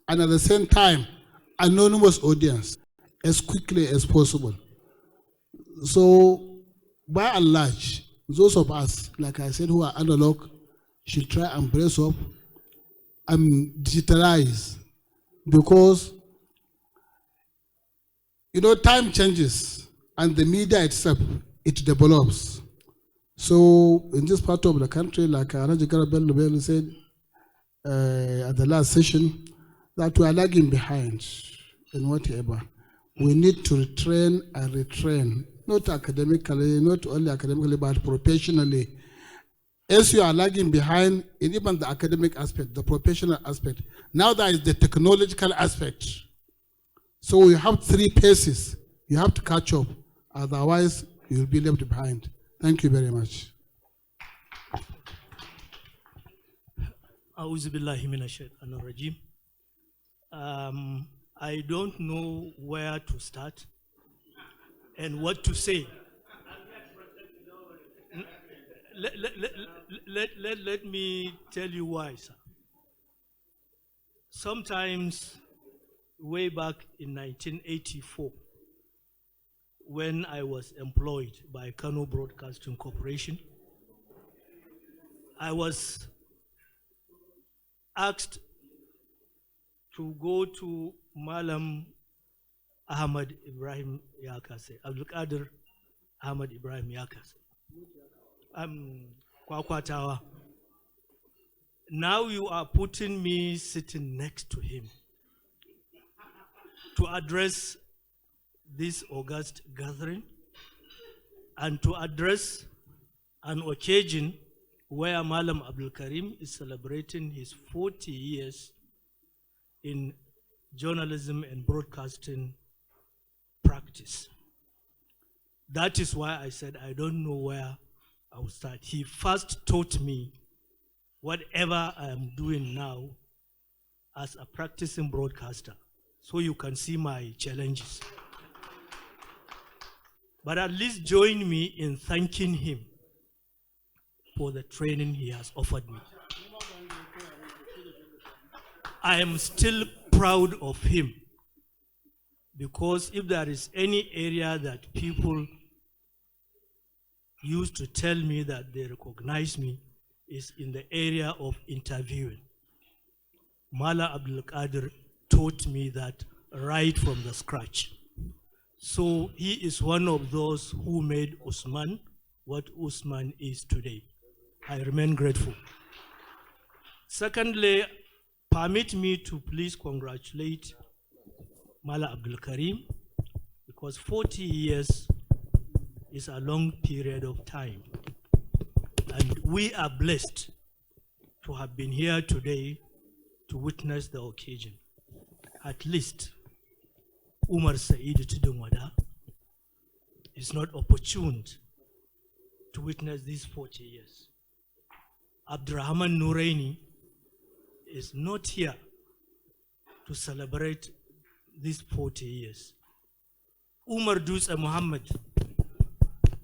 and at the same time, anonymous audience as quickly as possible. So, by and large, those of us, like I said, who are analog, should try and brace up and digitalize, because, you know, time changes and the media itself, it develops. So in this part of the country, like Raja Garabel said at the last session, that we are lagging behind in whatever. We need to retrain and retrain, not academically, not only academically, but professionally. As you are lagging behind in even the academic aspect, the professional aspect, now there is the technological aspect. So you have 3 paces. You have to catch up, otherwise you will be left behind. Thank you very much. I don't know where to start and what to say. Let me tell you why, sir. Sometimes, way back in 1984, when I was employed by Kano Broadcasting Corporation, I was asked to go to Malam Ahmad Ibrahim Yakase, Abdul Qadir Ahmad Ibrahim Yakase. Kwakwatawa. Now you are putting me sitting next to him to address this august gathering and to address an occasion where Malam Abdul Karim is celebrating his 40 years in journalism and broadcasting practice. That is why I said I don't know where I will start. He first taught me whatever I am doing now as a practicing broadcaster, so you can see my challenges. But at least join me in thanking him for the training he has offered me. I am still proud of him, because if there is any area that people used to tell me that they recognize me, is in the area of interviewing. Mala Abdul Qadir taught me that right from the scratch. So he is one of those who made Usman what Usman is today. I remain grateful. Secondly, permit me to please congratulate Mala Abdul Karim, because 40 years is a long period of time. And we are blessed to have been here today to witness the occasion. At least Umar Said Tidumwada is not opportune to witness these 40 years. Abdurrahman Nouraini is not here to celebrate these 40 years. Umar Dusa Muhammad,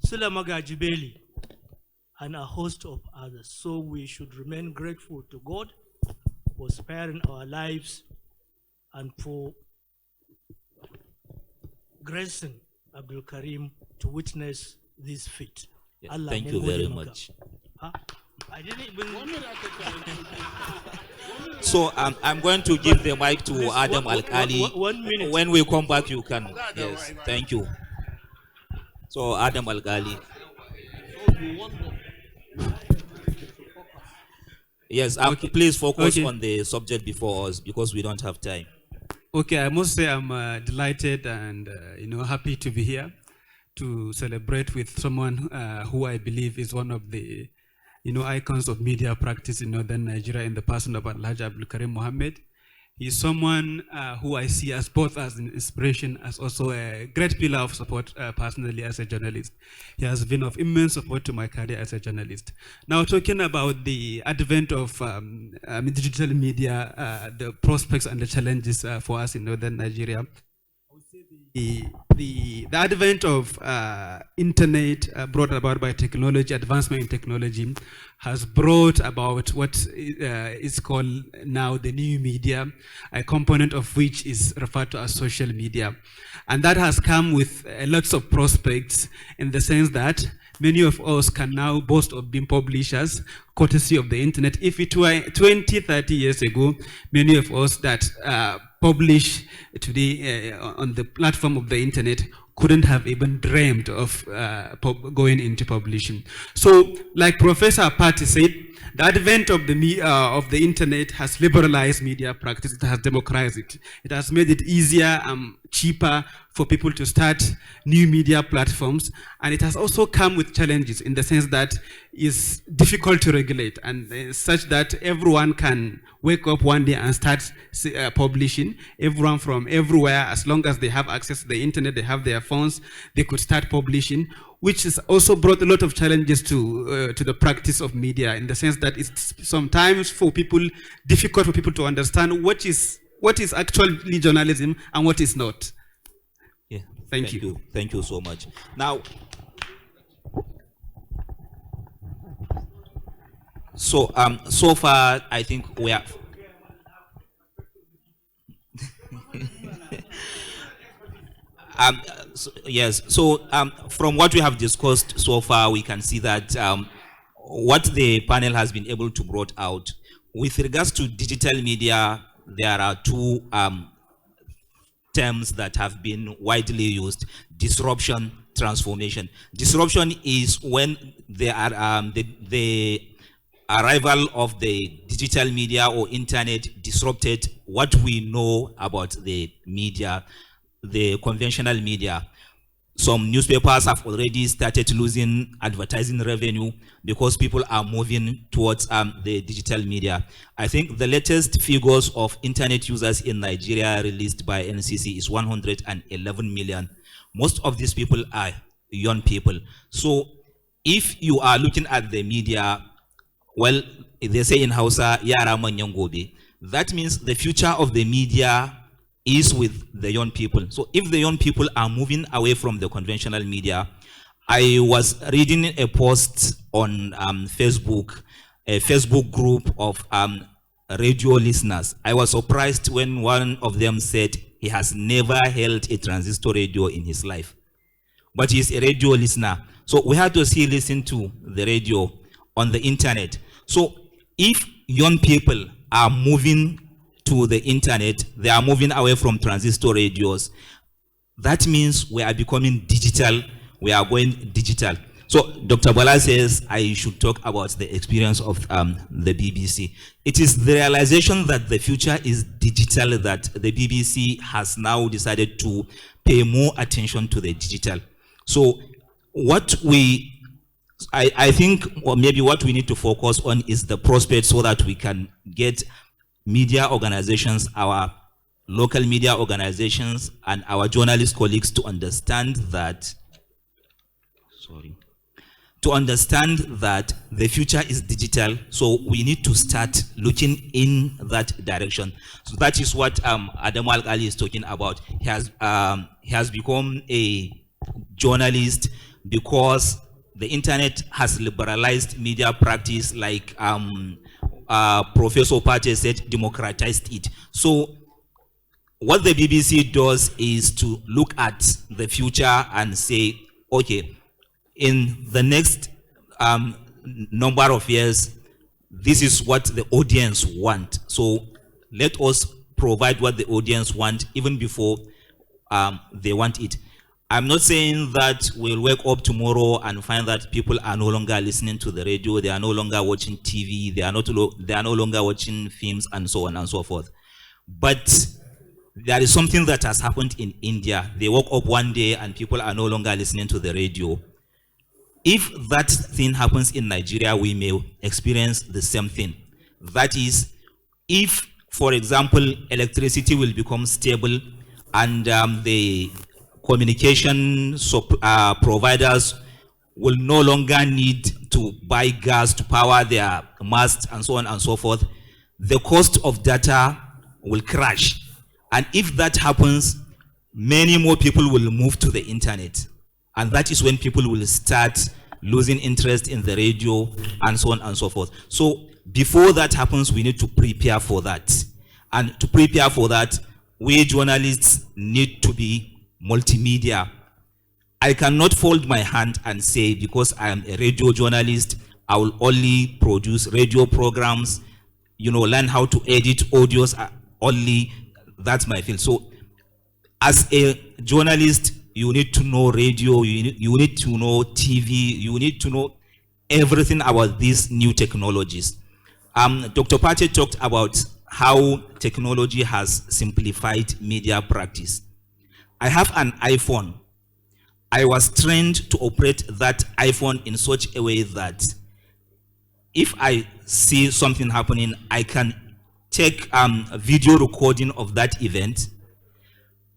Sula Magajibeli, and a host of others. So we should remain grateful to God for sparing our lives and for gracing Abdul Karim to witness this feat. Yes, thank you very much. Huh? I didn't even... So I'm going to give the mic to Adam Al-Kali. 1 minute. When we come back, you can. Yes, thank you. So Adam Al-Kali. Yes, okay. Please focus on the subject before us, because we don't have time. Okay, I must say I'm delighted and happy to be here to celebrate with someone who I believe is one of the icons of media practice in northern Nigeria, in the person of Alhaji Abdul Karim Mohammed. He's someone who I see as both as an inspiration, as also a great pillar of support personally as a journalist. He has been of immense support to my career as a journalist. Now, talking about the advent of digital media, the prospects and the challenges for us in northern Nigeria, I would say the the advent of internet brought about by technology, advancement in technology, has brought about what is called now the new media, a component of which is referred to as social media. And that has come with lots of prospects in the sense that many of us can now boast of being publishers, courtesy of the internet. If it were 20, 30 years ago, many of us that publish today on the platform of the internet couldn't have even dreamed of going into publishing. So, like Professor Patti said, the advent of the internet has liberalized media practice. It has democratized it. It has made it easier and cheaper for people to start new media platforms. And it has also come with challenges in the sense that it's difficult to regulate, and such that everyone can wake up one day and start publishing. Everyone from everywhere, as long as they have access to the internet, they have their phones, they could start publishing, which has also brought a lot of challenges to the practice of media, in the sense that it's sometimes difficult for people to understand what is actually journalism and what is not. Yeah. Thank you. Thank you so much. Now, so far I think we are. Yes. So from what we have discussed so far, we can see that what the panel has been able to brought out with regards to digital media, there are two terms that have been widely used: disruption, transformation. Disruption is when there are the arrival of the digital media or internet disrupted what we know about the media, the conventional media. Some newspapers have already started losing advertising revenue because people are moving towards the digital media. I think the latest figures of internet users in Nigeria released by NCC is 111 million. Most of these people are young people. So if you are looking at the media, well, they say in Hausa, yara manyan gobe. That means the future of the media is with the young people. So if the young people are moving away from the conventional media, I was reading a post on Facebook, a Facebook group of radio listeners. I was surprised when one of them said he has never held a transistor radio in his life, but he's a radio listener. So we have to still listen to the radio on the internet. So if young people are moving to the internet, they are moving away from transistor radios, that means we are becoming digital, we are going digital. So Dr. Bala says I should talk about the experience of the BBC. It is the realization that the future is digital that the BBC has now decided to pay more attention to the digital. So what I think, or maybe what we need to focus on is the prospect, so that we can get media organizations, our local media organizations, and our journalist colleagues to understand that, the future is digital. So we need to start looking in that direction. So that is what Adam Al-Ali is talking about. He has become a journalist because the internet has liberalized media practice, like Professor Pate said, democratized it. So what the BBC does is to look at the future and say, okay, in the next number of years, this is what the audience want. So let us provide what the audience want even before they want it. I'm not saying that we'll wake up tomorrow and find that people are no longer listening to the radio, they are no longer watching TV, they are no longer watching films, and so on and so forth. But there is something that has happened in India. They woke up one day and people are no longer listening to the radio. If that thing happens in Nigeria, we may experience the same thing. That is, if, for example, electricity will become stable and the communication providers will no longer need to buy gas to power their masts and so on and so forth, the cost of data will crash. And if that happens, many more people will move to the internet. And that is when people will start losing interest in the radio and so on and so forth. So before that happens, we need to prepare for that. And to prepare for that, we journalists need to be multimedia. I cannot fold my hand and say, because I am a radio journalist, I will only produce radio programs, learn how to edit audios only. That's my field. So as a journalist, you need to know radio, you need to know TV, you need to know everything about these new technologies. Dr. Pache talked about how technology has simplified media practice. I have an iPhone. I was trained to operate that iPhone in such a way that if I see something happening, I can take a video recording of that event.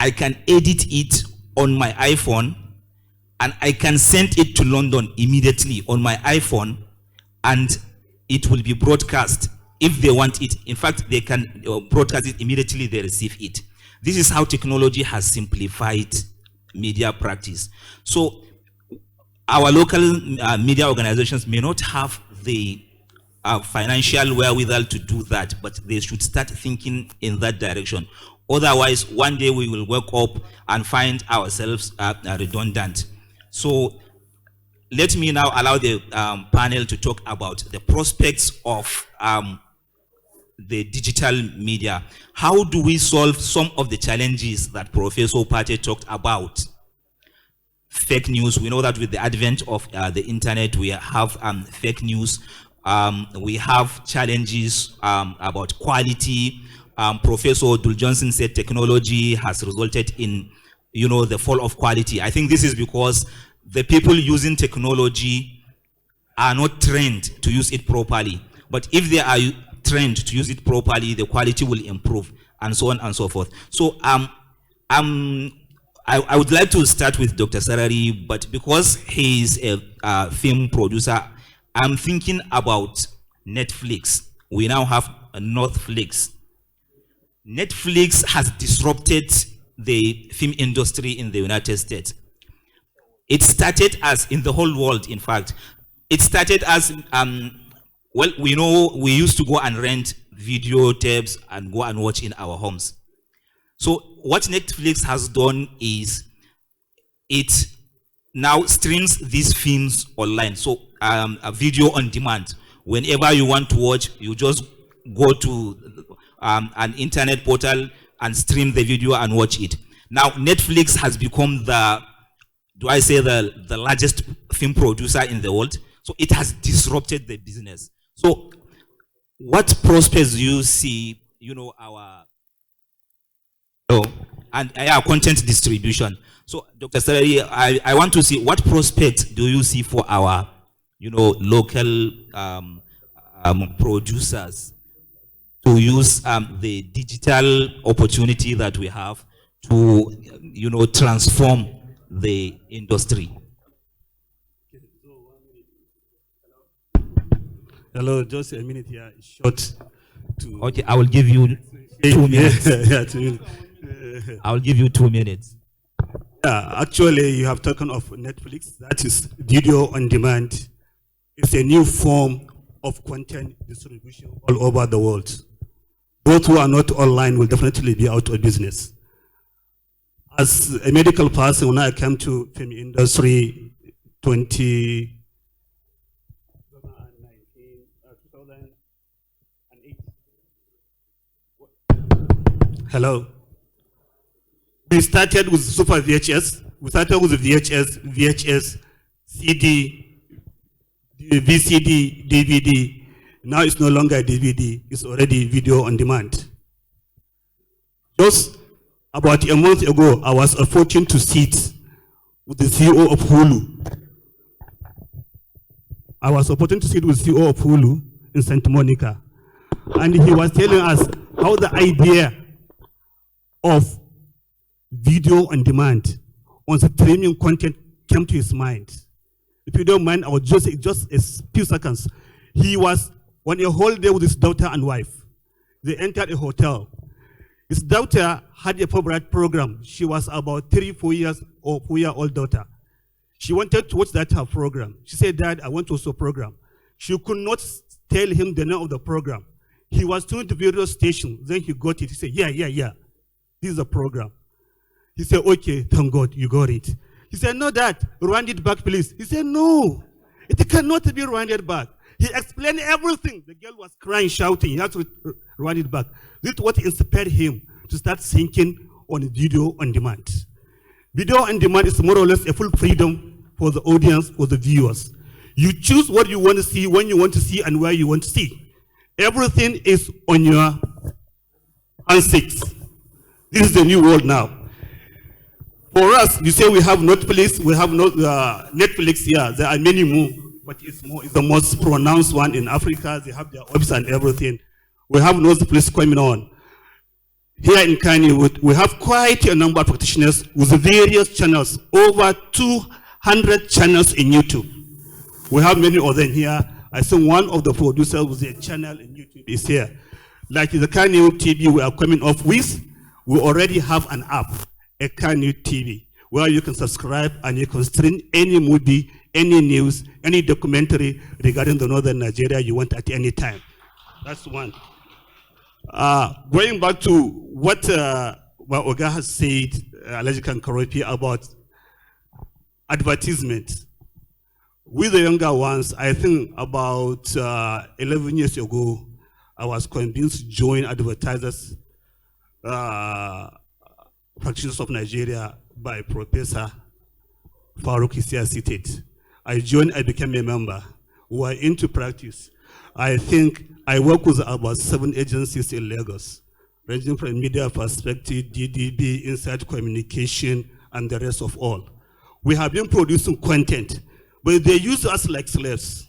I can edit it on my iPhone, and I can send it to London immediately on my iPhone, and it will be broadcast if they want it. In fact, they can broadcast it immediately they receive it. This is how technology has simplified media practice. So our local media organizations may not have the financial wherewithal to do that, but they should start thinking in that direction. Otherwise, one day we will wake up and find ourselves redundant. So let me now allow the panel to talk about the prospects of the digital media. How do we solve some of the challenges that Professor Pache talked about? Fake news. We know that with the advent of the internet, we have fake news. We have challenges about quality. Professor Dul Johnson said technology has resulted in, the fall of quality. I think this is because the people using technology are not trained to use it properly. But if they are trained to use it properly, the quality will improve, and so on and so forth. So I would like to start with Dr. Sarari, but because he is a film producer, I'm thinking about Netflix. We now have a Northflix. Netflix has disrupted the film industry in the United States. It started as, in the whole world, in fact, it started as, well, we know we used to go and rent video tapes and go and watch in our homes. So what Netflix has done is it now streams these films online. So a video on demand. Whenever you want to watch, you just go to an internet portal and stream the video and watch it. Now Netflix has become the largest film producer in the world. So it has disrupted the business. So what prospects do you see, our content distribution? So Dr. Sarari, I want to see what prospects do you see for our, local producers to use the digital opportunity that we have to, transform the industry? Hello, just a minute here, short. Okay, I will give you 2 minutes. Yeah, 2 minutes. I will give you 2 minutes. Yeah, actually, you have spoken of Netflix. That is video on demand. It's a new form of content distribution all over the world. Those who are not online will definitely be out of business. As a medical person, when I came to film industry 2008. Hello. We started with Super VHS. We started with VHS, CD, VCD, DVD. Now it's no longer DVD. It's already video on demand. Just about a month ago, I was fortunate to sit with the CEO of Hulu. I was opportunity to sit with the CEO of Hulu in Santa Monica. And he was telling us how the idea of video on demand on streaming content came to his mind. If you don't mind, I will just a few seconds. He was on a holiday with his daughter and wife. They entered a hotel. His daughter had a favorite program. She was about 3-4 years or 4-year-old daughter. She wanted to watch that her program. She said, Dad, I want to watch a program. She could not tell him the name of the program. He was tuned to various stations. Then he got it. He said, yeah. This is the program. He said, okay, thank God, you got it. He said, no, Dad, rewind it back, please. He said, no, it cannot be rewinded back. He explained everything. The girl was crying, shouting. He had to rewind it back. This is what inspired him to start thinking on video on demand. Video on demand is more or less a full freedom for the audience, for the viewers. You choose what you want to see, when you want to see, and where you want to see. Everything is on your handsets. This is the new world now. For us, you say we have Netflix, we have Netflix here. There are many more, but it's the most pronounced one in Africa. They have their website and everything. We have Netflix coming on. Here in Kanye, we have quite a number of practitioners with various channels, over 200 channels in YouTube. We have many of them here. I think one of the producers with a channel in YouTube is here. Like the Kanye TV we are coming off with, we already have an app, a Kanye TV, where you can subscribe and you can stream any movie, any news, any documentary regarding the northern Nigeria you want at any time. That's one. Going back to what Oga has said, Alhaji Kankoropi, about advertisement. With the younger ones, I think about 11 years ago, I was convinced to join advertisers, practitioners of Nigeria by Professor Farouk Isia seated. I joined, I became a member. We were into practice. I think I work with about 7 agencies in Lagos, ranging from media perspective, DDB, inside communication, and the rest of all. We have been producing content, but they use us like slaves.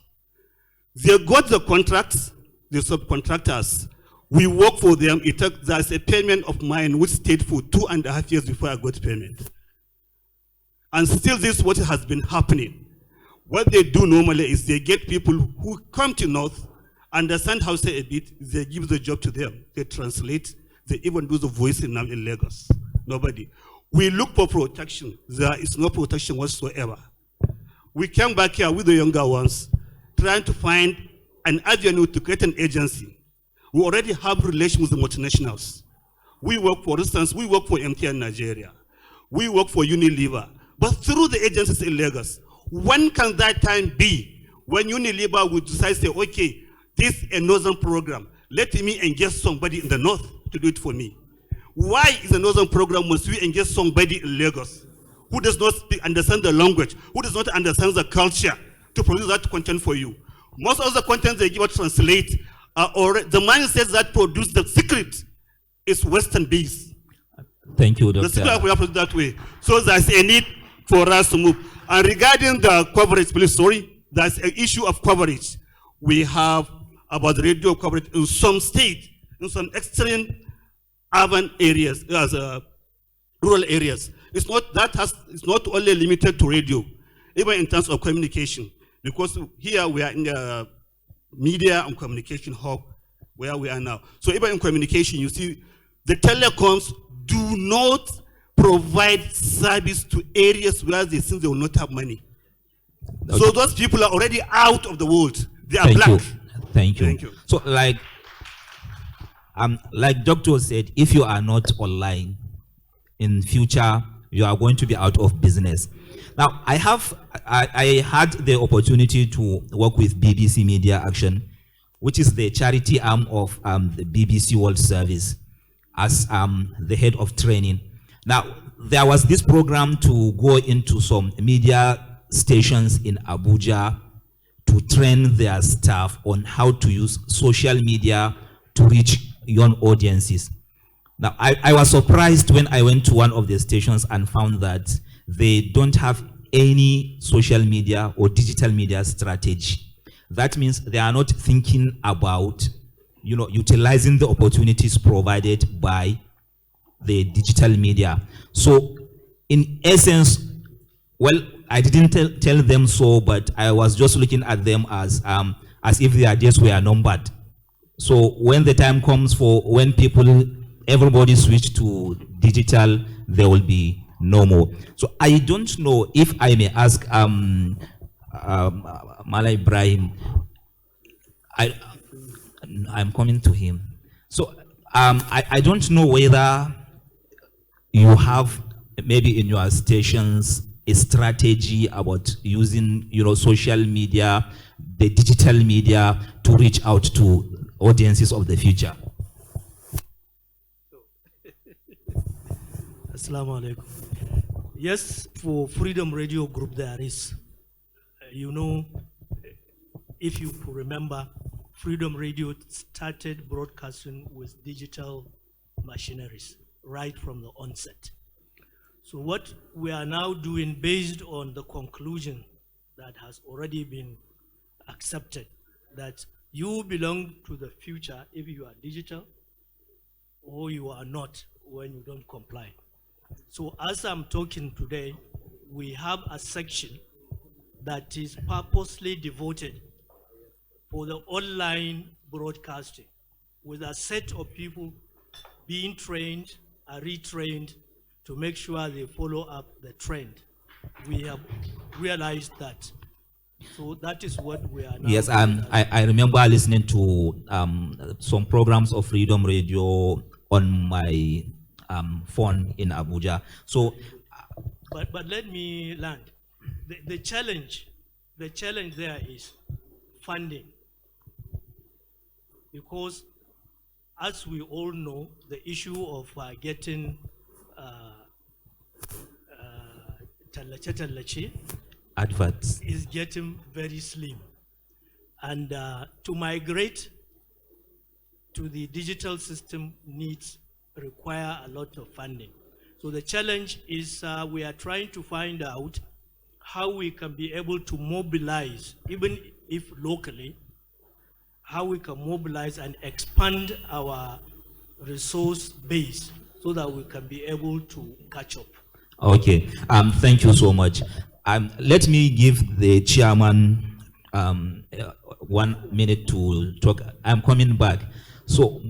They got the contracts, the subcontractors. We work for them. There's a payment of mine which stayed for 2.5 years before I got payment. And still this is what has been happening. What they do normally is they get people who come to North, understand how to say a bit, they give the job to them. They translate, they even do the voicing now in Lagos. Nobody. We look for protection. There is no protection whatsoever. We came back here with the younger ones, trying to find an avenue to create an agency. We already have relations with the multinationals. We work, for instance, we work for MTN Nigeria. We work for Unilever. But through the agencies in Lagos, when can that time be when Unilever would decide to say, okay, this is a northern program, let me engage somebody in the north to do it for me. Why is a northern program must we engage somebody in Lagos who does not understand the language, who does not understand the culture to produce that content for you? Most of the content they give us translate, or the mindsets that produce the secret is Western based. Thank you, Dr. The secret we have to do that way. So there's a need for us to move. And regarding the coverage, please, sorry, there's an issue of coverage. We have about radio coverage in some states, in some extreme urban areas, rural areas. It's not only limited to radio, even in terms of communication. Because here we are in the media and communication hub where we are now. So even in communication, you see, the telecoms do not provide service to areas where they think they will not have money. Okay. So those people are already out of the world. They are black. Thank you. So like Doctor said, if you are not online, in future, you are going to be out of business. Now, I had the opportunity to work with BBC Media Action, which is the charity arm of the BBC World Service, as the head of training. Now, there was this program to go into some media stations in Abuja to train their staff on how to use social media to reach young audiences. Now, I was surprised when I went to one of the stations and found that they don't have any social media or digital media strategy. That means they are not thinking about, utilizing the opportunities provided by the digital media. So, in essence, well, I didn't tell them so, but I was just looking at them as if their days were numbered. So when the time comes for when people everybody switch to digital, there will be no more. So I don't know if I may ask Mala Ibrahim, I'm coming to him. So I don't know whether you have maybe in your stations a strategy about using, you know, social media, the digital media to reach out to audiences of the future. Assalamu alaikum. Yes, for Freedom Radio Group there is, you know, if you remember, Freedom Radio started broadcasting with digital machineries right from the onset. So what we are now doing, based on the conclusion that has already been accepted, that you belong to the future if you are digital, or you are not when you don't comply. So as I'm talking today, we have a section that is purposely devoted for the online broadcasting, with a set of people being trained and retrained to make sure they follow up the trend. We have realized that. So that is what we are now. Yes, I remember listening to some programs of Freedom Radio on my phone in Abuja. So, but let me land. The challenge there is funding, because as we all know, the issue of getting tallace adverts is getting very slim, and to migrate to the digital system require a lot of funding. So the challenge is we are trying to find out how we can be able to mobilize, even if locally, how we can mobilize and expand our resource base so that we can be able to catch up. Okay, thank you so much. Let me give the chairman 1 minute to talk. I'm coming back. So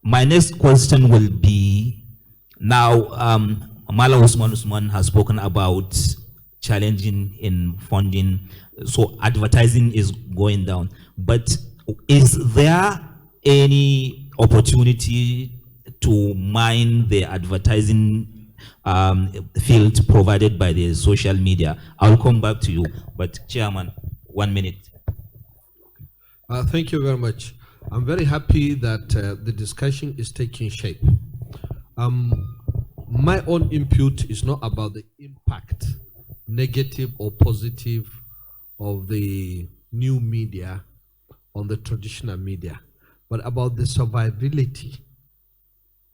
my next question will be, now Mala Usman has spoken about challenging in funding, so advertising is going down. But is there any opportunity to mine the advertising field provided by the social media? I'll come back to you, but Chairman, 1 minute. Thank you very much. I'm very happy that the discussion is taking shape. My own input is not about the impact, negative or positive, of the new media on the traditional media, but about the survivability,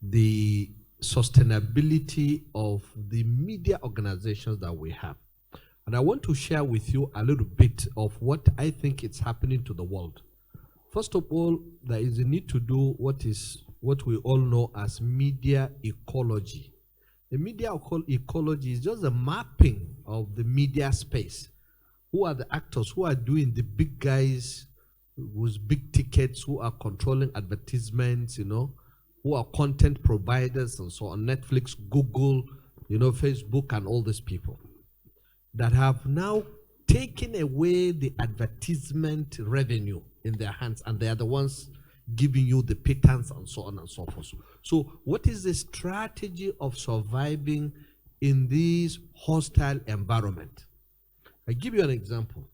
the sustainability of the media organizations that we have. And I want to share with you a little bit of what I think is happening to the world. First of all, there is a need to do what we all know as media ecology. The media ecology is just a mapping of the media space. Who are the actors? Who are doing the big guys with big tickets? Who are controlling advertisements? You know, who are content providers and so on? Netflix, Google, you know, Facebook, and all these people that have now taken away the advertisement revenue in their hands, and they are the ones giving you the pittance and so on and so forth. So what is the strategy of surviving in this hostile environment? I give you an example.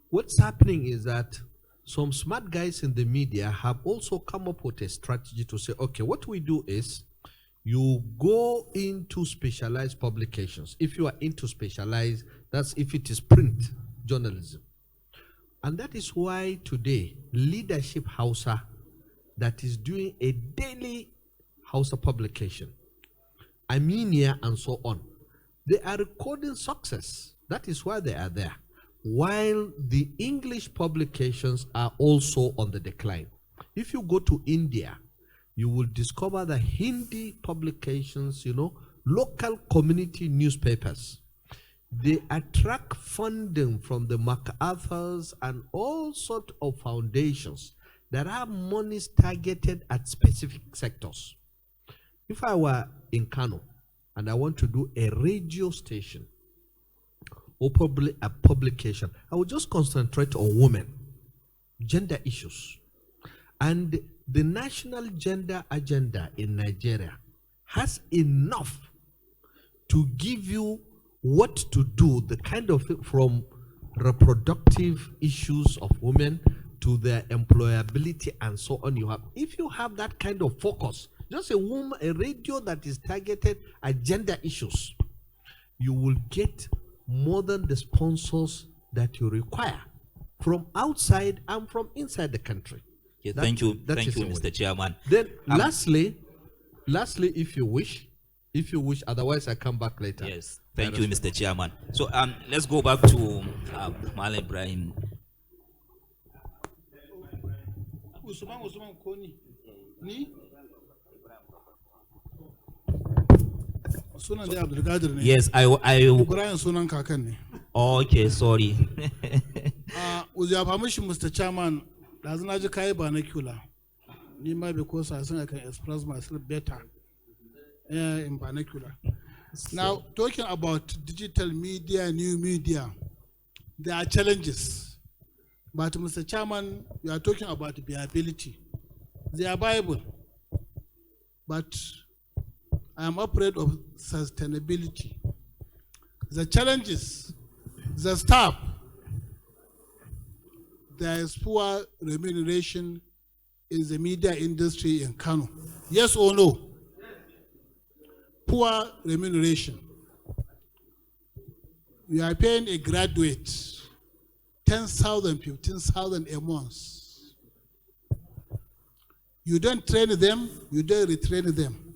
What's happening is that some smart guys in the media have also come up with a strategy to say, okay, what we do is you go into specialized publications. If you are into specialized, that's if it is print journalism. And that is why today, Leadership Hausa, that is doing a daily Hausa publication, Armenia and so on, they are recording success. That is why they are there. While the English publications are also on the decline. If you go to India, you will discover the Hindi publications, you know, local community newspapers. They attract funding from the MacArthur's and all sorts of foundations There are monies targeted at specific sectors. If I were in Kano and I want to do a radio station or probably a publication, I would just concentrate on women, gender issues. And the national gender agenda in Nigeria has enough to give you what to do, the kind of from reproductive issues of women to their employability and so on. You have, if you have that kind of focus, just a radio that is targeted at gender issues, you will get more than the sponsors that you require from outside and from inside the country. Yeah, thank you, Mr. Chairman. Then lastly, if you wish, otherwise I come back later. Yes, thank you, Mr. Chairman. So let's go back to Mal Ibrahim. Usman Koni. Ni? Sunan da Abdulkadir ne. Yes, I Ibrahim sunan kakan ne. Okay, sorry. With your permission, Mr. Chairman, there's an Ajakai vernacular. Nima, because I think I can express myself better in vernacular. Now, talking about digital media, new media, there are challenges. But Mr. Chairman, you are talking about viability. They are viable. But I am afraid of sustainability. The challenges, the staff, there is poor remuneration in the media industry in Kano. Yes or no? Poor remuneration. You are paying a graduate 10,000, 15,000 a month. You don't train them, you don't retrain them.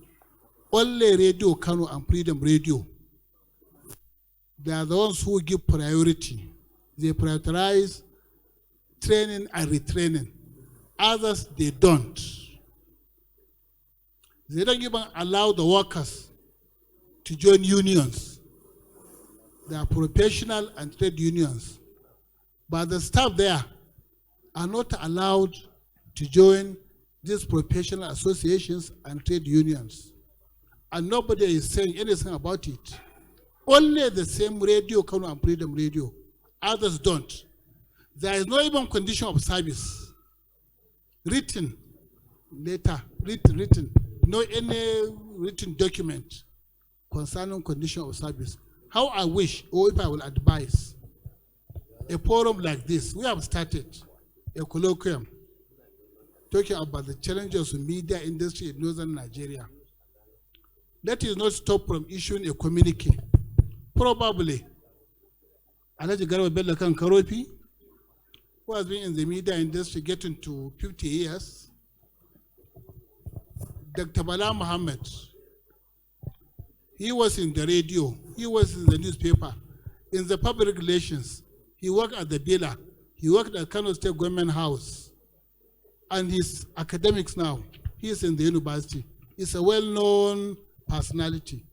Only Radio Kano and Freedom Radio, they are the ones who give priority. They prioritize training and retraining. Others, they don't. They don't even allow the workers to join unions. They are professional and trade unions. But the staff there are not allowed to join these professional associations and trade unions. And nobody is saying anything about it. Only the same Radio Kano and Freedom Radio. Others don't. There is no even condition of service. Written letter, written. No any written document concerning condition of service. How I wish, or if I will advise, a forum like this, we have started a colloquium talking about the challenges of media industry in northern Nigeria. That is not stop from issuing a communique. Probably, Alhaji Garba Bello Kan Karofi, who has been in the media industry getting to 50 years, Dr. Bala Muhammad, he was in the radio, he was in the newspaper, in the public relations, he worked at the Bila, he worked at Kano State Government House, and his academics now, he is in the university. He's a well-known personality.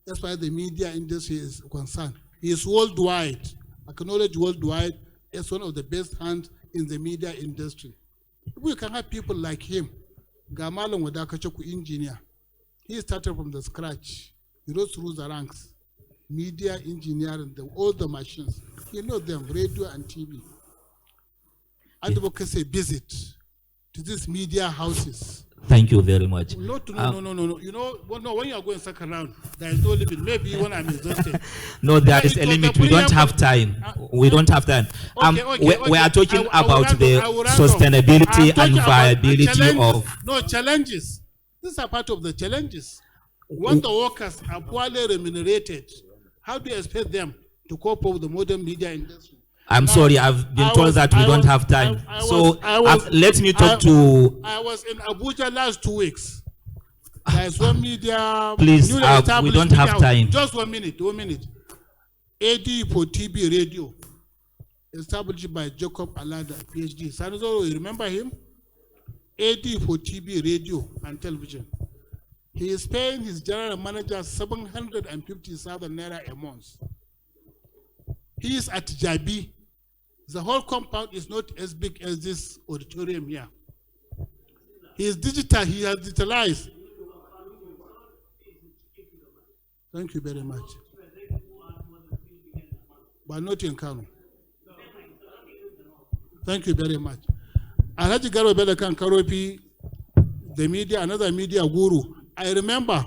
That's why the media industry is concerned. He is worldwide, acknowledged worldwide as one of the best hands in the media industry. If we can have people like him, Gamalan Wadakachoku engineer, he started from the scratch. He rose through the ranks, media engineering, all the machines. He knows them, radio and TV. Advocacy visit to these media houses. Thank you very much. No. You know, when you are going second round, there is no limit. Maybe when I'm exhausted. No, there is a limit. We don't have time. We don't have time. We are talking about the sustainability and viability of. No, challenges. These are part of the challenges. When the workers are poorly remunerated, how do you expect them to cope up with the modern media industry? I'm sorry, I've been told that we don't have time. Let me talk to. I was in Abuja last 2 weeks. There's one media. Please, we don't have time. Just 1 minute, 1 minute. AD for TB Radio, established by Jacob Alada, PhD. Sanzo, you remember him? AD for TB Radio and Television. He is paying his general manager 750,000 naira a month. He is at Jabi. The whole compound is not as big as this auditorium here. He is digital. He has digitalized. Thank you very much. But not in Kano. Thank you very much. Alhaji Garba Belakan Karopi, the media, another media guru. I remember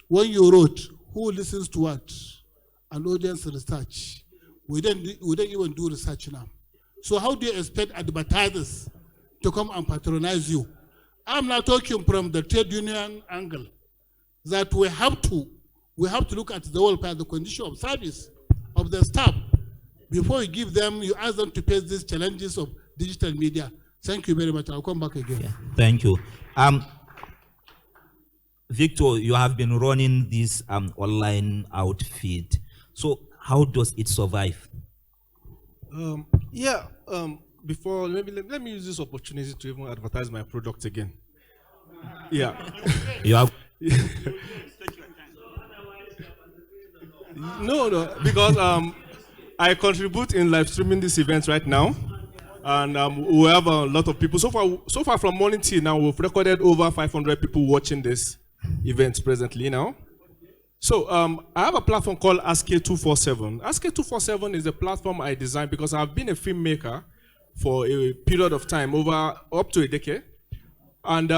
when you wrote, who listens to what? An audience research. We don't even do research now. So how do you expect advertisers to come and patronize you? I'm not talking from the trade union angle, that we have to look at the whole part, the condition of service of the staff. Before you give them, you ask them to face these challenges of digital media. Thank you very much. I'll come back again. Yeah, thank you. Victor, you have been running this online outfit. So how does it survive? Before, maybe let me use this opportunity to even advertise my product again. Yeah. You have No, because I contribute in live streaming this event right now, and we have a lot of people. So far from morning till now, we've recorded over 500 people watching this event presently now. So I have a platform called AskK247. AskK247 is a platform I designed because I've been a filmmaker for a period of time, up to a decade, and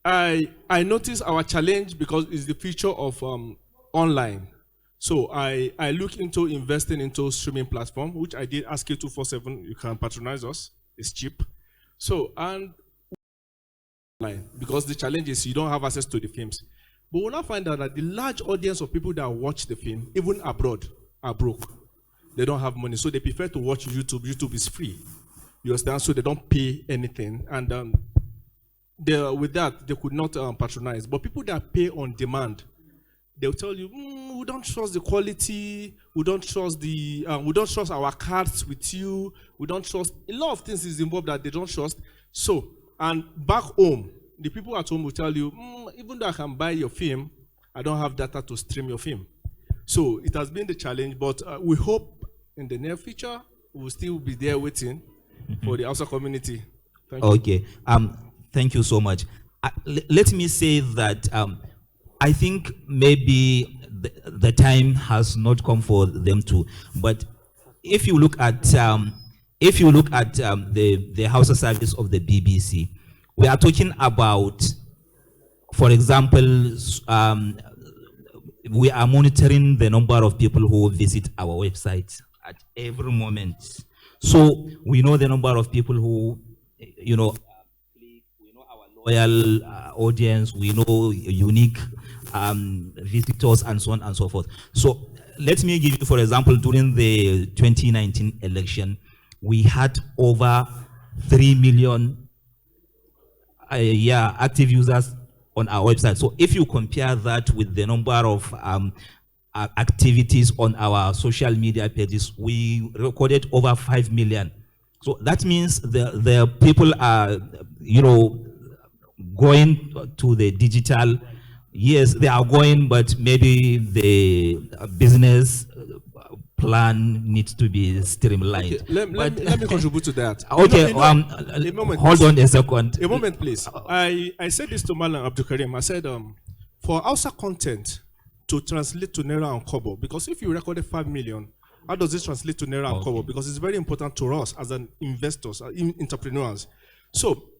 I noticed our challenge because it's the future of online. So I look into investing into streaming platform, which I did. AskK247. You can patronize us. It's cheap. So and online, because the challenge is you don't have access to the films. But we'll now find out that the large audience of people that watch the film, even abroad, are broke. They don't have money, so they prefer to watch YouTube. YouTube is free. You understand? So they don't pay anything, and with that, they could not patronize. But people that pay on demand, they'll tell you, we don't trust the quality, we don't trust we don't trust our cards with you, we don't trust, a lot of things is involved that they don't trust. So, and back home, the people at home will tell you, even though I can buy your film, I don't have data to stream your film. So it has been the challenge, but we hope in the near future, we'll still be there waiting for the Hausa community. Thank you. Okay. Thank you so much. Let me say that I think maybe the time has not come for them to. But if you look at the Hausa service of the BBC, we are talking about, for example, we are monitoring the number of people who visit our website at every moment. So we know the number of people who, we know our loyal audience, we know unique visitors, and so on and so forth. So let me give you, for example, during the 2019 election, we had over 3 million active users on our website. So if you compare that with the number of activities on our social media pages, we recorded over 5 million. So that means the people are, going to the digital. Yes, they are going, but maybe the business plan needs to be streamlined. Okay, let me contribute to that. Okay, a moment, hold on a second. A moment, please. I said this to Malam Abdul Karim. I said, for Hausa content to translate to Naira and Kobo, because if you recorded 5 million, how does it translate to Naira and Kobo? Because it's very important to us as an investors, entrepreneurs. So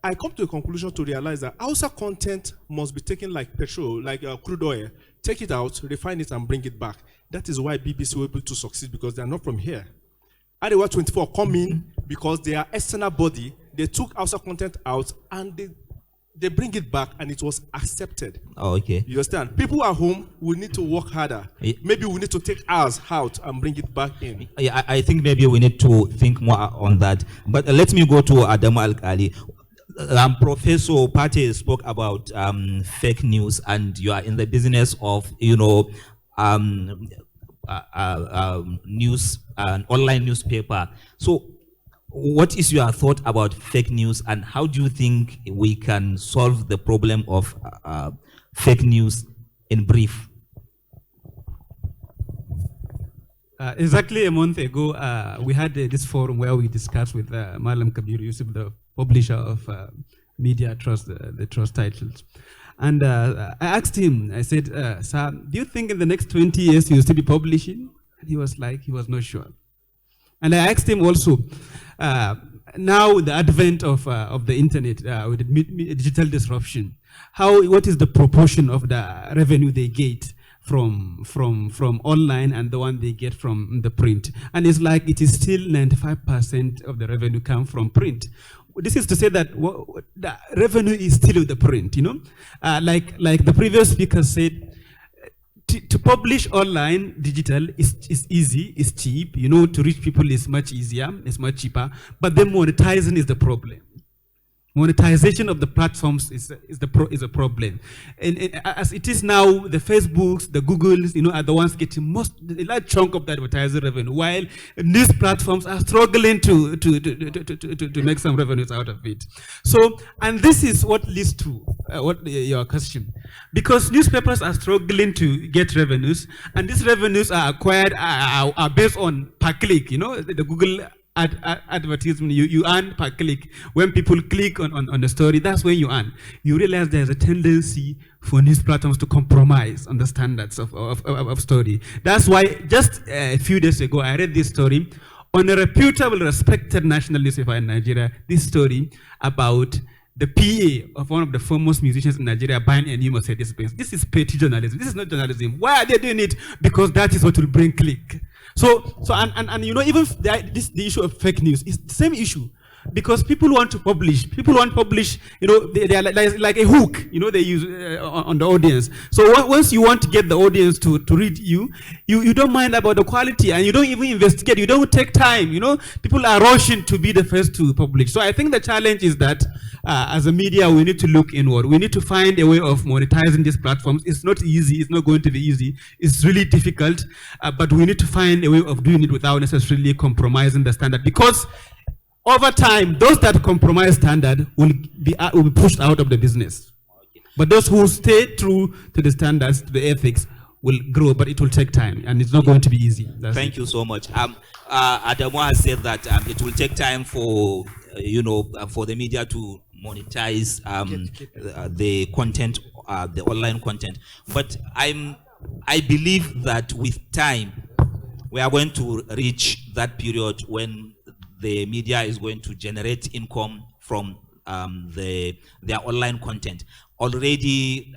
I come to a conclusion to realize that Hausa content must be taken like petrol, like crude oil. Take it out, refine it, and bring it back. That is why BBC were able to succeed, because they are not from here. Arewa 24 come in because they are external body. They took Hausa content out and they bring it back, and it was accepted. Oh, okay. You understand? People at home will need to work harder. Maybe we need to take ours out and bring it back in. Yeah, I think maybe we need to think more on that. But let me go to Adamu Al-Kali. Professor Pate spoke about fake news, and you are in the business of, news, an online newspaper. So what is your thought about fake news, and how do you think we can solve the problem of fake news in brief? Exactly a month ago, we had this forum where we discussed with Malam Kabir Yusuf, the publisher of media trust, the trust titles. And I asked him, I said, sir, do you think in the next 20 years you'll still be publishing? And he was like, he was not sure. And I asked him also, now with the advent of the internet, with the digital disruption, what is the proportion of the revenue they get from online and the one they get from the print? And it's like it is still 95% of the revenue come from print. This is to say that the revenue is still the print, you know? Like the previous speaker said, to publish online, digital is easy, is cheap, you know, to reach people is much easier, it's much cheaper, but then monetizing is the problem. Monetization of the platforms is a problem. And as it is now, the Facebooks, the Googles, you know, are the ones getting a large chunk of the advertising revenue, while these platforms are struggling to make some revenues out of it. So, and this is what leads to your question. Because newspapers are struggling to get revenues, and these revenues are acquired, are based on per click, you know, the Google advertisement, you earn per click. When people click on the story, that's when you earn. You realize there's a tendency for news platforms to compromise on the standards of story. That's why just a few days ago, I read this story on a reputable, respected national newspaper in Nigeria, this story about the PA of one of the foremost musicians in Nigeria buying a new Mercedes-Benz. This is petty journalism. This is not journalism. Why are they doing it? Because that is what will bring click. So you know, even the issue of fake news is the same issue, because people want to publish. You know, they are like a hook. You know, they use on the audience. So once you want to get the audience to read you don't mind about the quality, and you don't even investigate. You don't take time. You know, people are rushing to be the first to publish. So I think the challenge is that as a media, we need to look inward. We need to find a way of monetizing these platforms. It's not easy. It's not going to be easy. It's really difficult. But we need to find a way of doing it without necessarily compromising the standard, because over time, those that compromise standard will be pushed out of the business. But those who stay true to the standards, to the ethics, will grow, but it will take time, and it's not going to be easy. Thank you so much. Adamu has said that it will take time for for the media to monetize the content, the online content. But I believe that with time, we are going to reach that period when the media is going to generate income from their online content. Already,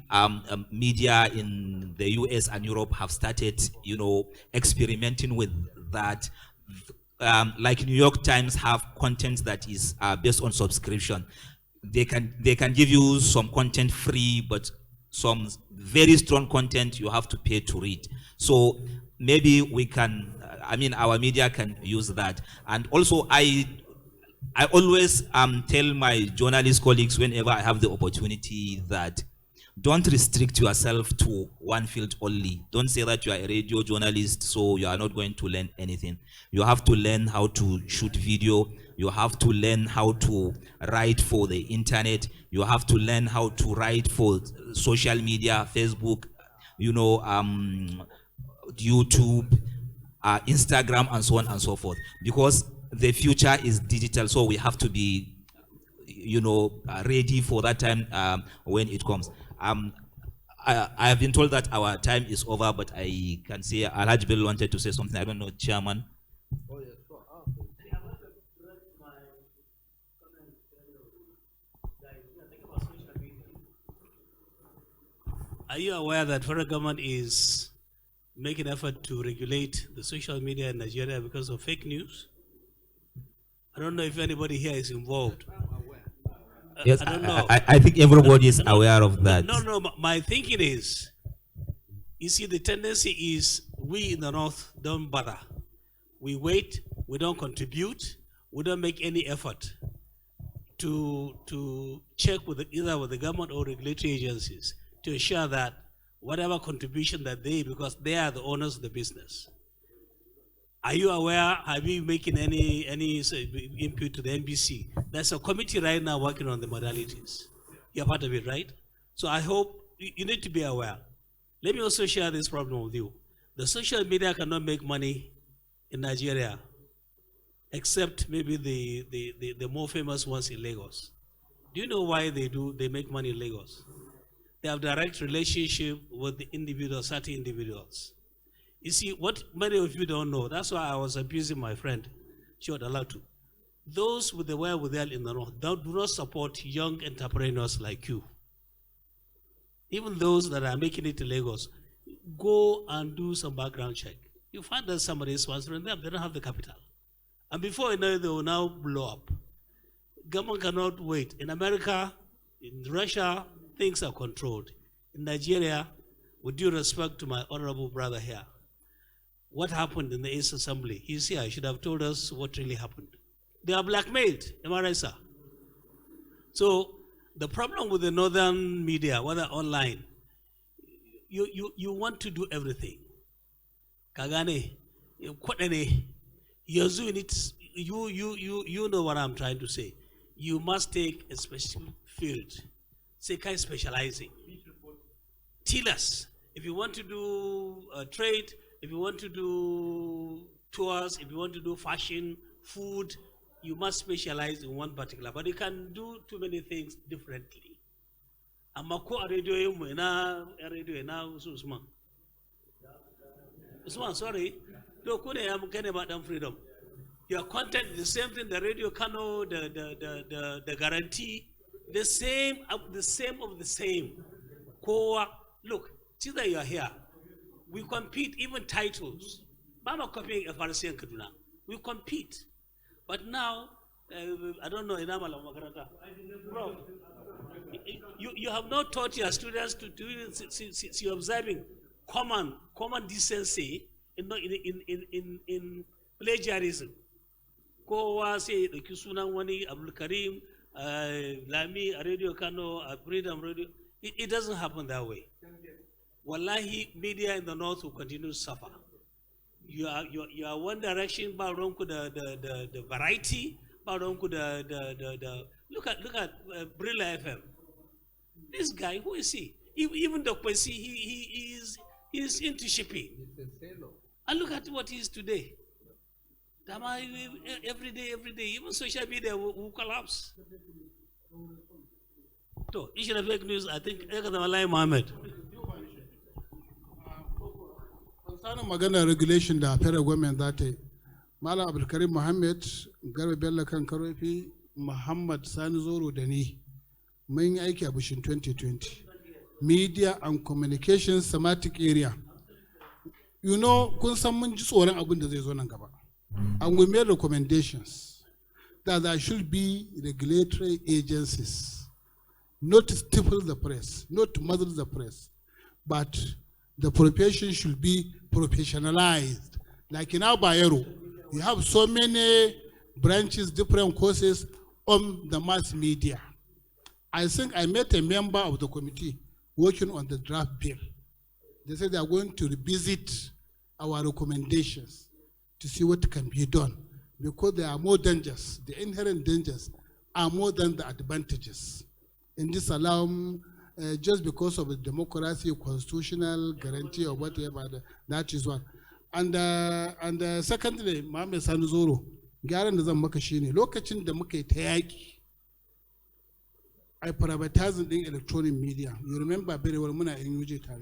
media in the US and Europe have started, experimenting with that. Like New York Times have content that is based on subscription. They can give you some content free, but some very strong content you have to pay to read. So maybe we can, our media can use that. And also, I always tell my journalist colleagues whenever I have the opportunity that don't restrict yourself to one field only. Don't say that you are a radio journalist, so you are not going to learn anything. You have to learn how to shoot video. You have to learn how to write for the internet. You have to learn how to write for social media, Facebook, YouTube, Instagram, and so on and so forth. Because the future is digital, so we have to be, ready for that time when it comes. I have been told that our time is over, but I can say Alhaji Bello wanted to say something. I don't know, Chairman. Oh, yes. Are you aware that federal government is making effort to regulate the social media in Nigeria because of fake news? I don't know if anybody here is involved. Yes, I don't know. I think everybody is aware of that. No, my thinking is, you see, the tendency is we in the North don't bother. We wait, we don't contribute, we don't make any effort to check either with the government or regulatory agencies to ensure that whatever contribution that because they are the owners of the business. Are you aware, have you making any input to the NBC? There's a committee right now working on the modalities. You're part of it, right? So I hope you need to be aware. Let me also share this problem with you. The social media cannot make money in Nigeria. except maybe the more famous ones in Lagos. Do you know why they make money in Lagos? They have direct relationship with the individuals, certain individuals. You see, what many of you don't know, that's why I was abusing my friend, Short Alatu. Those with the wherewithal in the north do not support young entrepreneurs like you. Even those that are making it to Lagos, go and do some background check. You find that somebody is sponsoring them, they don't have the capital. And before you know it, they will now blow up. Government cannot wait. In America, in Russia, things are controlled. In Nigeria, with due respect to my honorable brother here, what happened in the East Assembly? He's here, he should have told us what really happened. They are blackmailed, am I right, sir? So the problem with the northern media, whether online, you want to do everything. Kagane, Kwadene, you know what I'm trying to say. You must take a special field. Say kind of specializing. Tell us if you want to do trade, if you want to do tours, if you want to do fashion, food, you must specialize in one particular. But you can do too many things differently. Amako radio na Usman. Usman, sorry. No, kune am kene madam freedom. Your content is the same thing. The radio cano, the guarantee, the same of the same. Koa, look, see that you are here. We compete, even titles. I'm not copying a Pharisee and Kaduna. We compete. But now, I don't know, bro, you have not taught your students to see observing common decency in plagiarism. Kowa say the Kisunan Wani, Abdul Karim, Lami, Radio Kano, Freedom Radio. It doesn't happen that way. Wallahi, media in the north will continue to suffer. You are one direction, but the variety, but the look at Brilla FM. This guy, who is he? Even the Kwesi, he is into shipping. And look at what he is today. Every day, even social media will collapse. So, issue of fake news, I think, Mohammed. Concerning magana regulation da federal government za ta yi, Malam Abdulkarim Mohammed, Garba Bello kan Karofi, Muhammad Sani Zoro da ni, mun yi aiki a Bushin 2020. Media and Communications Thematic Area. You know, kun san mun ji tsoron abin da zai zo nan gaba. And we made recommendations that there should be regulatory agencies, not to stifle the press, not to muzzle the press, but the profession should be professionalized. Like in our Bayero, you have so many branches, different courses on the mass media. I think I met a member of the committee working on the draft bill. They said they are going to revisit our recommendations to see what can be done, because there are more dangers. The inherent dangers are more than the advantages. In this alarm, just because of the democracy, constitutional guarantee or whatever, that is one. And secondly, Mohammed Sani Zoro, gyaran da zan maka shine lokacin da muka yi ta yaki, I privatizing din electronic media. You remember very well muna NUJ tare.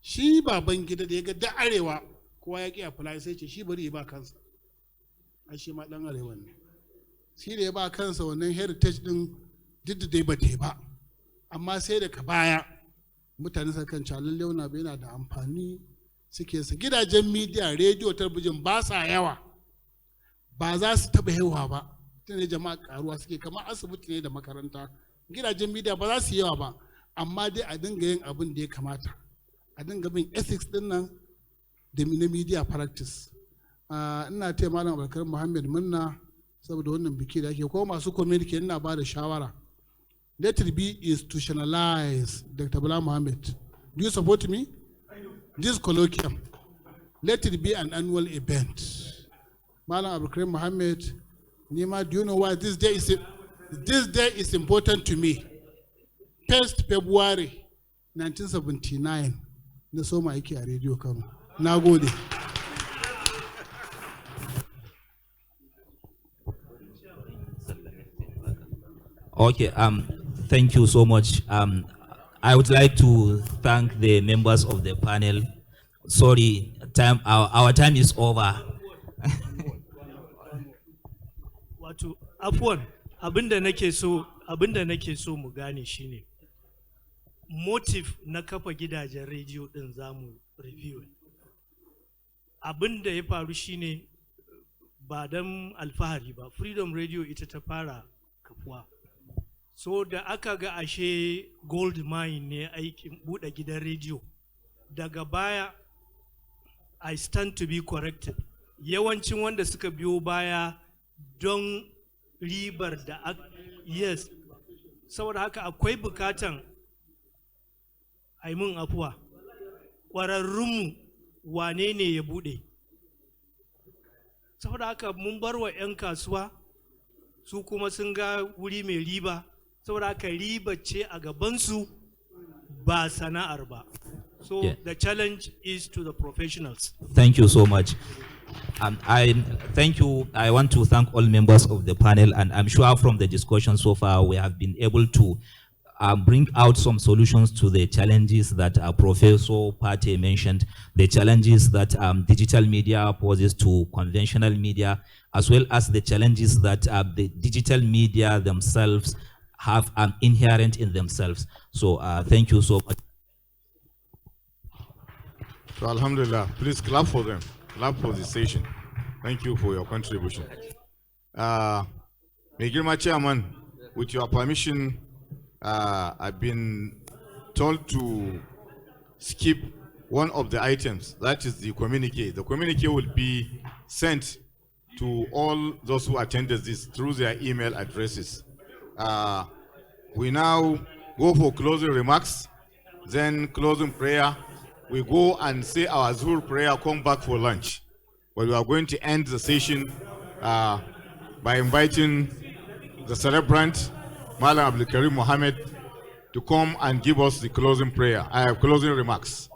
Shi baban gida da ya ga da arewa kowa ya ki apply sai ce shi bari ya ba kansa. Ai shi ma dan arewa ne. Shi da ya ba kansa wannan heritage din duk da dai ba ta ba. Amma sai daga baya mutane suka kan calin launa bai yana da amfani suke sa gidajen media, radio, talabijin ba sa yawa. Ba za su taba yawa ba. Tunda jama'a karuwa suke kamar asibiti ne da makaranta. Gidajen media ba za su yawa ba, amma dai a dinga yin abin da ya kamata. A dinga bin ethics din nan da na media practice. Ina taya Malam Abdulkarim Muhammad murna saboda wannan biki da ake, ko masu community ina ba da shawara. Let it be institutionalized, Dr. Bala Muhammad. Do you support me? This colloquium, let it be an annual event. Malam Abdulkarim Muhammad, Nima, do you know why this day is important to me? 1st February 1979, na soma aiki a Radio Kano. Na gode. Okay, thank you so much. I would like to thank the members of the panel. Sorry, our time is over. Wato, afwan, abinda nake so mu gane shine motive na kafa gidajen rediyo din zamu review. Abinda ya faru shine ba dan alfahari ba, Freedom Radio ita ta fara kafuwa. So da aka ga ashe gold mine ne aikin buɗe gidan rediyo, daga baya I stand to be corrected. Yawancin wanda suka biyo baya don ribar da yes, saboda haka akwai bukatan ai mun afuwa, ƙwararrunmu wane ne ya buɗe. Saboda haka mun bar wa 'yan kasuwa, su kuma sun ga wuri mai riba, saboda haka riba ce a gabansu ba sana'ar ba. So the challenge is to the professionals. Thank you so much. I thank you. I want to thank all members of the panel, and I'm sure from the discussion so far we have been able to bring out some solutions to the challenges that Professor Pate mentioned, the challenges that digital media poses to conventional media, as well as the challenges that the digital media themselves have inherent in themselves. So thank you so much. So Alhamdulillah, please clap for them. Clap for the session. Thank you for your contribution. Megirma Chairman, with your permission, I've been told to skip one of the items, that is the communique. The communique will be sent to all those who attended this through their email addresses. We now go for closing remarks, then closing prayer. We go and say our Zuhr prayer, come back for lunch. But we are going to end the session by inviting the celebrant, Malam Abdul Karim Mohammed, to come and give us the closing prayer. I have closing remarks.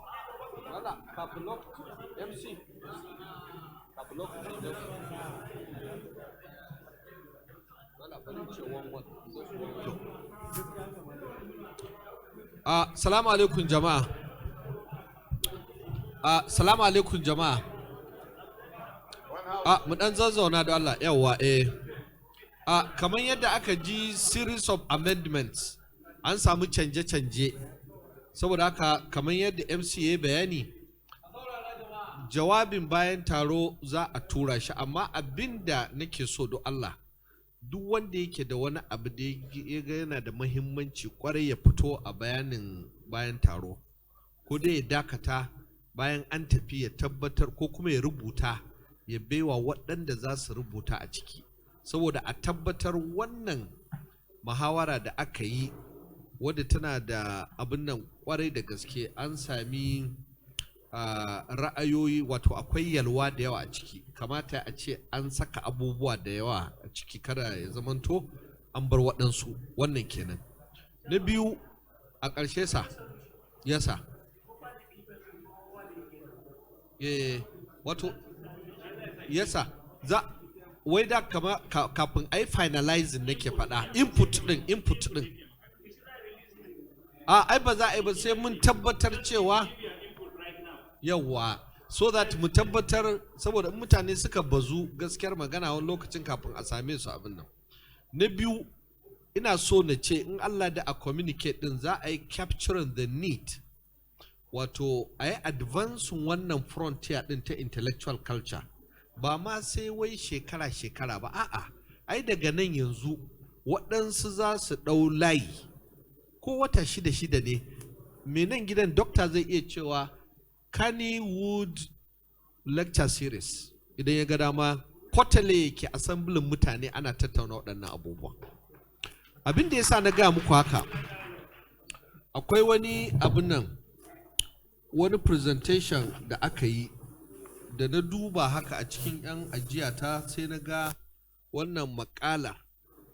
Salamu alaikum jama'a. Salamu alaikum jama'a. Mu dan zazzauna da Allah yawa kamar yadda aka ji series of amendments an samu canje-canje, saboda haka kamar yadda MCA bayani jawabin bayan taro za a tura shi, amma abinda nake so do Allah duk wanda yake da wani abu da ya ga yana da muhimmanci kwarai ya fito a bayanin bayan taro, ko dai ya dakata bayan an tafi ya tabbatar, ko kuma ya rubuta ya baiwa waɗanda za su rubuta a ciki, saboda a tabbatar wannan muhawara da aka yi wadda tana da abin nan kwarai da gaske, an sami ra'ayoyi, wato akwai yalwa da yawa a ciki. Kamata a ce an saka abubuwa da yawa a ciki, kada ya zamanto an bar waɗansu. Wannan kenan. Na biyu, a ƙarshe yasa wato yasa wai da kafin ai finalizing nake faɗa input din ai ba za a yi ba sai mun tabbatar cewa yawa, so that mu tabbatar, saboda in mutane suka bazu gaskiyar magana wani lokacin kafin a same su abin nan. Na biyu, ina so na ce in Allah da a communicate din za a yi capturing the need, wato a yi advance wannan frontier din ta intellectual culture, ba ma sai wai shekara ba, a'a ai daga nan yanzu waɗansu za su ɗau layi ko wata shida ne. Me nan gidan doctor zai iya cewa Kannywood lecture series, idan ya ga dama quarterly yake assemblin mutane ana tattauna waɗannan abubuwa. Abin da yasa na ga muku haka, akwai wani abin nan, wani presentation da aka yi da na duba haka a cikin 'yan ajiyata, sai na ga wannan makala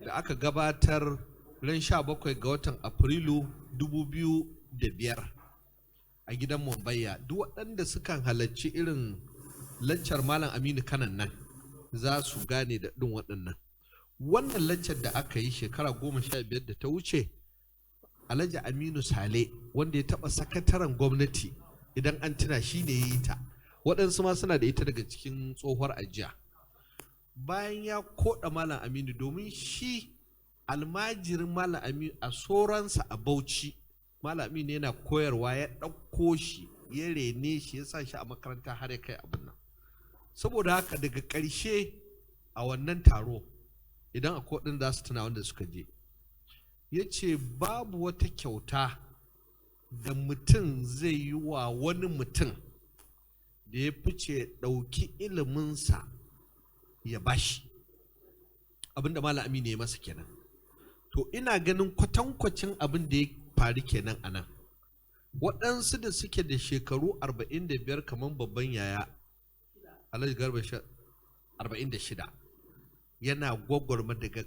da aka gabatar ran 17 ga watan Afrilu 2005 a gidan Mumbai. Duk waɗanda sukan halarci irin lancar Malam Aminu Kanan nan za su gane da ɗin waɗannan. wannan lancar da aka yi shekara 15 da ta wuce, Alhaji Aminu Sale wanda ya taɓa sakataren gwamnati idan an tuna shi ne ya yi ta, waɗansu ma suna da ita daga cikin tsohuwar ajiya. Bayan ya koɗa Malam Aminu, domin shi almajirin Malam Aminu a soransa a Bauchi, Malam Aminu yana koyarwa, ya ɗauko shi ya rene shi ya sa shi a makaranta har ya kai abin nan. Saboda haka daga ƙarshe a wannan taro, idan akwai waɗanda za su tuna wanda suka je, ya ce babu wata kyauta da mutum zai yi wa wani mutum da ya fice ɗauki iliminsa ya bashi. Abinda Malam Aminu ya masa kenan. To ina ganin kwatankwacin abin da ya faru kenan a nan. Waɗansu da suke da shekaru 45 kamar babban yaya Alhaji Garba 46 yana gwagwarma daga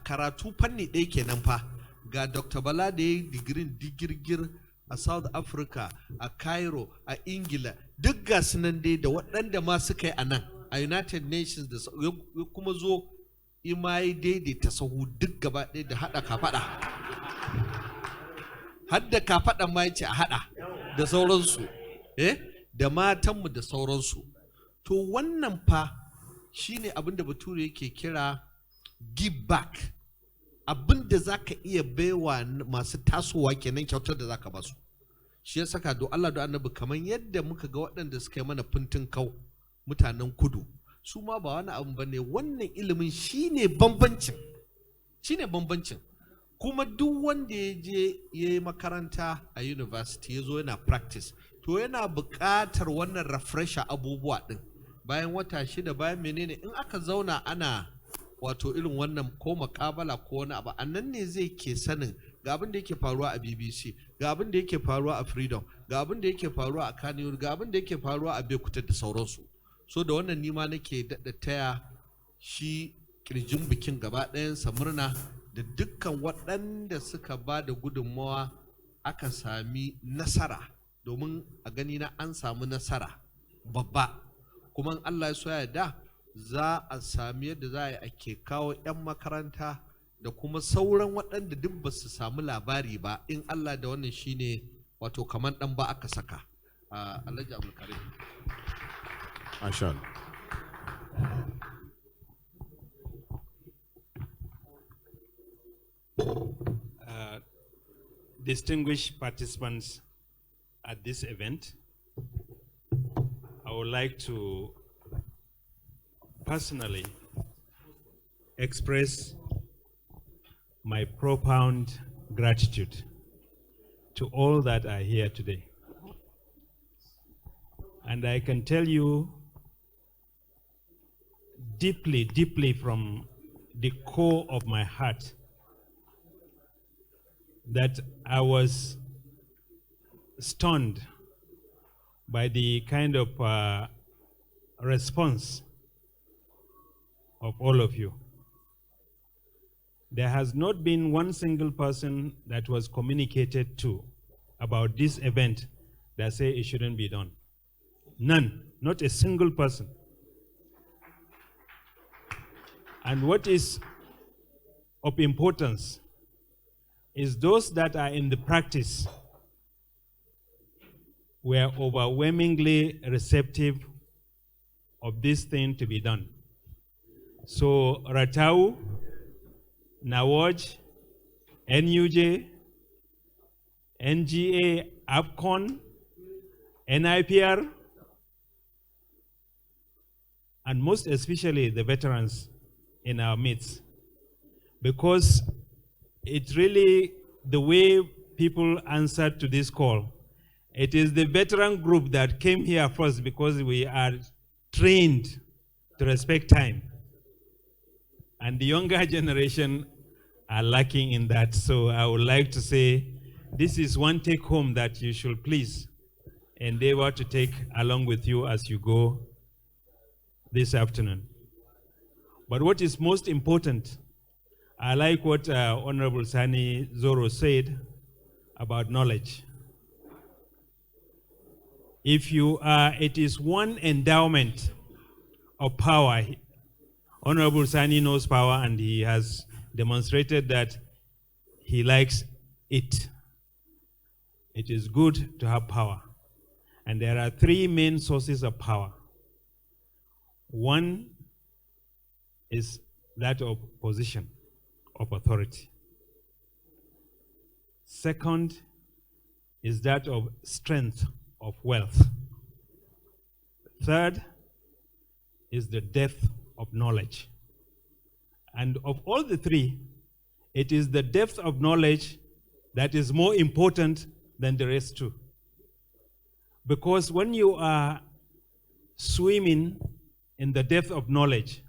karatu fanni ɗaya kenan fa. Ga Dr. Bala da ya yi digirin digirgir a South Africa, a Cairo, a Ingila, duk ga nan dai da waɗanda ma suka yi a nan a United Nations, da ya kuma zo ima yi daidaita sahu duk gaba ɗaya da haɗa kafaɗa. Hadda kafaɗan ma ya ce a haɗa da sauransu, da matanmu da sauransu. To wannan fa shi ne abin da Bature yake kira give back. Abin da za ka iya baiwa masu tasowa kenan, kyautar da za ka basu. Shi ya saka do Allah do Annabi, kamar yadda muka ga waɗanda suka yi mana fintin kau, mutanen kudu, su ma ba wani abu bane, wannan ilimin shine bambancin. Kuma duk wanda ya je ya yi makaranta a university ya zo yana practice, to yana buƙatar wannan refresher abubuwa ɗin. Bayan wata 6 bayan menene, in aka zauna ana wato irin wannan ko makabala ko wani abu, annan ne zai ke sanin ga abin da yake faruwa a BBC, ga abin da yake faruwa a Freedom, ga abin da yake faruwa a Kannywood, ga abin da yake faruwa a Bekuta da sauransu. So da wannan nima nake daɗa taya shi kirjin bikin gaba ɗayansa murna, da dukkan waɗanda suka ba da gudunmawa aka sami nasara, domin a gani na an samu nasara babba. Kuma Allah ya so ya yarda za a sami yadda za a yi ake kawo 'yan makaranta da kuma sauran waɗanda duk ba su samu labari ba, in Allah da wannan shine wato kamar ɗan ba aka saka. Alhaji Abdulkarim. Masha Allah. Distinguished participants at this event, I would like to personally express my profound gratitude to all that are here today. And I can tell you deeply, deeply from the core of my heart that I was stunned by the kind of response of all of you. There has not been one single person that was communicated to about this event that say it shouldn't be done. None, not a single person. And what is of importance is those that are in the practice were overwhelmingly receptive of this thing to be done. So Ratau, Nawaj, NUJ, NGA, APCON, NIPR, and most especially the veterans in our midst. Because it's really the way people answered to this call. It is the veteran group that came here first because we are trained to respect time. And the younger generation are lacking in that. So I would like to say, this is one take home that you should please endeavor to take along with you as you go this afternoon. But what is most important, I like what Honorable Sani Zoro said about knowledge. If you are, it is one endowment of power Honorable Sani knows power, and he has demonstrated that he likes it. It is good to have power. And there are three main sources of power. One is that of position, of authority. Second is that of strength, of wealth. Third is the depth of knowledge. And of all the three, it is the depth of knowledge that is more important than the rest too. Because when you are swimming in the depth of knowledge,